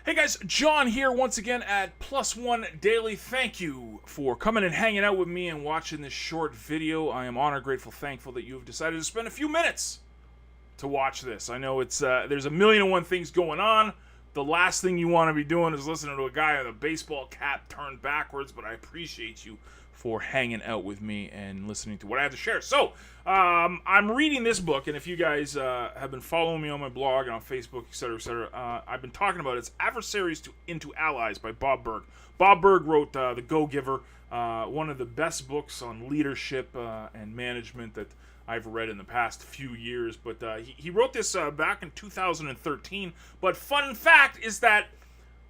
Hey guys, John here once again at Plus One Daily. Thank you for coming and hanging out with me and watching this short video. I am honored, grateful, thankful that you have decided to spend a few minutes to watch this. I know it's there's a million and one things going on. The last thing you want to be doing is listening to a guy with a baseball cap turned backwards, but I appreciate you for hanging out with me and listening to what I have to share. So, I'm reading this book, and if you guys have been following me on my blog and on Facebook, etc., I've been talking about it. It's Adversaries into Allies by Bob Burg. Bob Burg wrote The Go-Giver, one of the best books on leadership and management that I've read in the past few years, but he wrote this back in 2013. But fun fact is that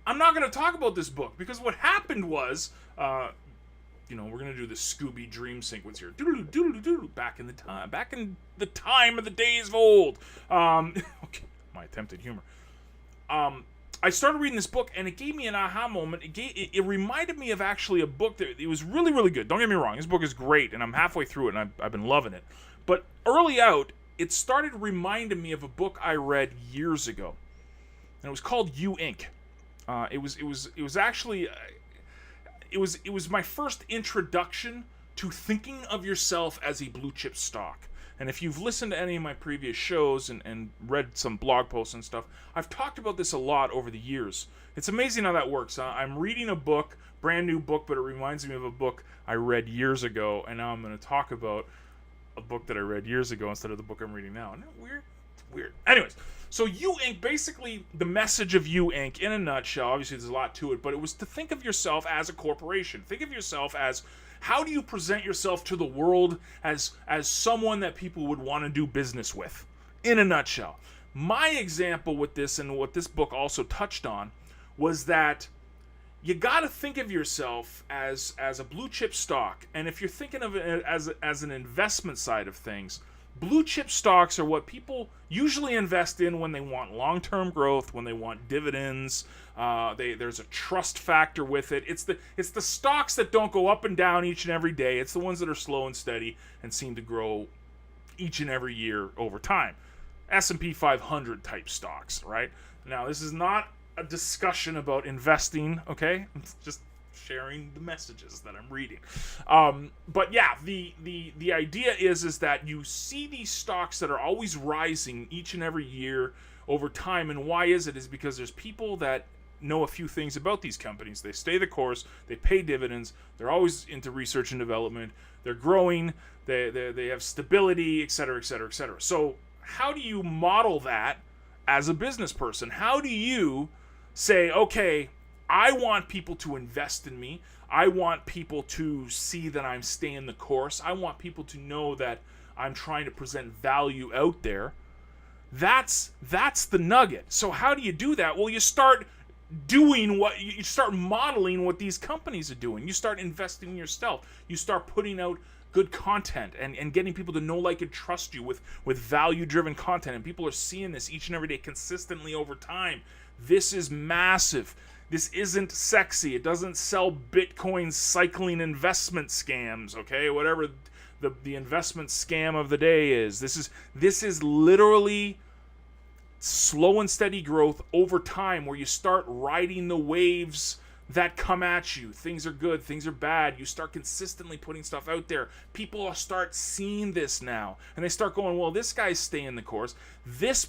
I'm not going to talk about this book, because what happened was, we're going to do the Scooby Dream sequence here. Doodle-doo, back in the time of the days of old. Okay, my attempted humor. I started reading this book, and it gave me an aha moment. It reminded me of actually a book that it was really, really good. Don't get me wrong. This book is great, and I'm halfway through it, and I've been loving it. But early out, it started reminding me of a book I read years ago, and it was called You Inc. It was actually it was my first introduction to thinking of yourself as a blue chip stock. And if you've listened to any of my previous shows and read some blog posts and stuff, I've talked about this a lot over the years. It's amazing how that works. I'm reading a book, brand new book, but it reminds me of a book I read years ago, and now I'm going to talk about a book that I read years ago instead of the book I'm reading now. Isn't that weird? It's weird. Anyways, so You Inc., basically the message of You Inc., in a nutshell, obviously there's a lot to it, but it was to think of yourself as a corporation. Think of yourself as, how do you present yourself to the world as someone that people would want to do business with, in a nutshell. My example with this, and what this book also touched on, was that you got to think of yourself as a blue chip stock. And if you're thinking of it as an investment side of things, blue chip stocks are what people usually invest in when they want long-term growth, when they want dividends. There's a trust factor with it. It's the stocks that don't go up and down each and every day. It's the ones that are slow and steady and seem to grow each and every year over time. S&P 500 type stocks, right? Now, this is not a discussion about investing, okay? It's just sharing the messages that I'm reading. But yeah, the idea is that you see these stocks that are always rising each and every year over time. And why is it? Is because there's people that know a few things about these companies. They stay the course, they pay dividends, they're always into research and development, they're growing, they have stability, etc., etc., etc. So how do you model that as a business person? How do you say, okay, I want people to invest in me. I want people to see that I'm staying the course. I want people to know that I'm trying to present value out there. That's the nugget. So how do you do that? Well, you start you start modeling what these companies are doing. You start investing in yourself. You start putting out good content and getting people to know, like, and trust you with value-driven content. And people are seeing this each and every day consistently over time. This is massive. This isn't sexy. It doesn't sell Bitcoin cycling investment scams, okay? Whatever the investment scam of the day is. This is literally slow and steady growth over time, where you start riding the waves that come at you. Things are good, things are bad. You start consistently putting stuff out there. People start seeing this now, and they start going, well, this guy's staying the course. This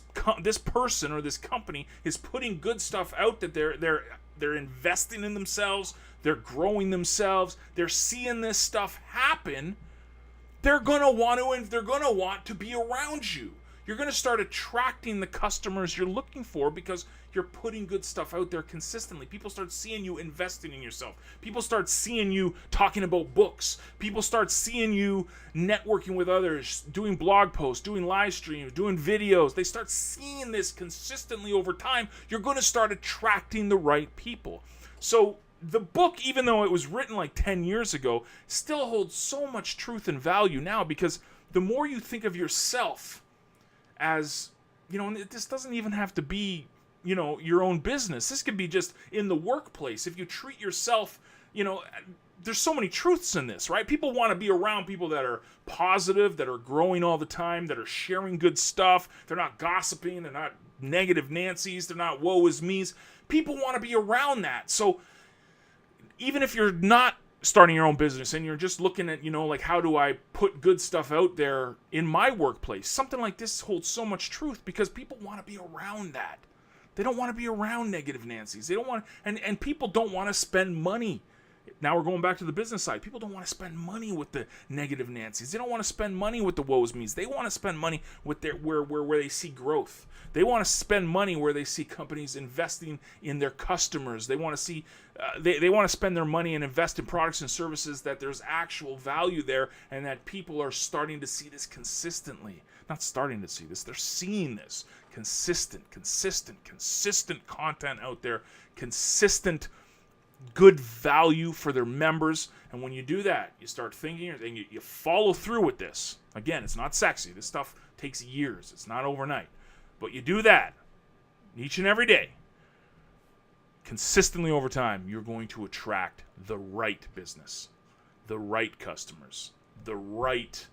person or this company is putting good stuff out, that they're investing in themselves, they're growing themselves, they're seeing this stuff happen. They're gonna want to be around you. You're going to start attracting the customers you're looking for because you're putting good stuff out there consistently. People start seeing you investing in yourself. People start seeing you talking about books. People start seeing you networking with others, doing blog posts, doing live streams, doing videos. They start seeing this consistently over time. You're going to start attracting the right people. So the book, even though it was written like 10 years ago, still holds so much truth and value now, because the more you think of yourself as, and this doesn't even have to be, your own business. This could be just in the workplace. If you treat yourself, there's so many truths in this, right? People want to be around people that are positive, that are growing all the time, that are sharing good stuff. They're not gossiping. They're not negative Nancy's. They're not woe is me's. People want to be around that. So even if you're not starting your own business and you're just looking at, like, how do I put good stuff out there in my workplace? Something like this holds so much truth because people want to be around that. They don't want to be around negative Nancy's. They don't want, and people don't want to spend money. Now we're going back to the business side. People don't want to spend money with the negative Nancy's. They don't want to spend money with the woes me's. They want to spend money with their where they see growth. They want to spend money where they see companies investing in their customers. They want to see they want to spend their money and invest in products and services that there's actual value there, and that people are starting to see this consistently. Not starting to see this, they're seeing this. Consistent content out there, consistent good value for their members. And when you do that, you start thinking and you follow through with this. Again, it's not sexy. This stuff takes years. It's not overnight. But you do that each and every day, consistently over time, you're going to attract the right business, the right customers, the right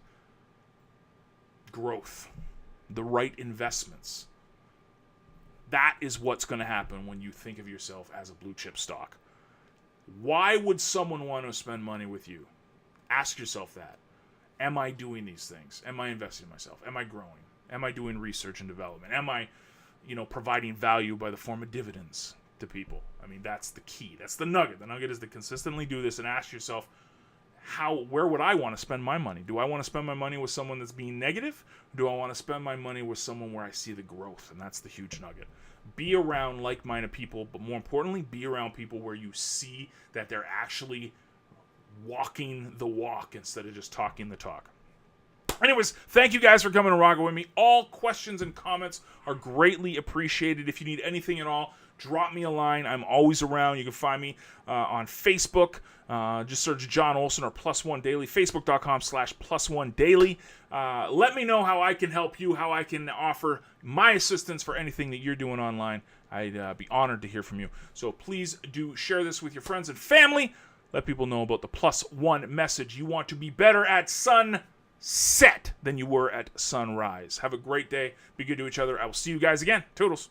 growth, the right investments. That is what's going to happen when you think of yourself as a blue chip stock. Why would someone want to spend money with you? Ask yourself that. Am I doing these things? Am I investing in myself? Am I growing? Am I doing research and development? Am I, providing value by the form of dividends to people? I mean, that's the key. That's the nugget. The nugget is to consistently do this and ask yourself, where would I want to spend my money? Do I want to spend my money with someone that's being negative? Or do I want to spend my money with someone where I see the growth? And that's the huge nugget. Be around like-minded people, but more importantly, be around people where you see that they're actually walking the walk instead of just talking the talk. Anyways, thank you guys for coming and rocking with me. All questions and comments are greatly appreciated. If you need anything at all, drop me a line. I'm always around. You can find me on Facebook. Just search John Olson or Plus One Daily. Facebook.com/PlusOneDaily. Let me know how I can help you, how I can offer my assistance for anything that you're doing online. I'd be honored to hear from you. So please do share this with your friends and family. Let people know about the Plus One message. You want to be better at sunset than you were at sunrise. Have a great day. Be good to each other. I will see you guys again. Toodles.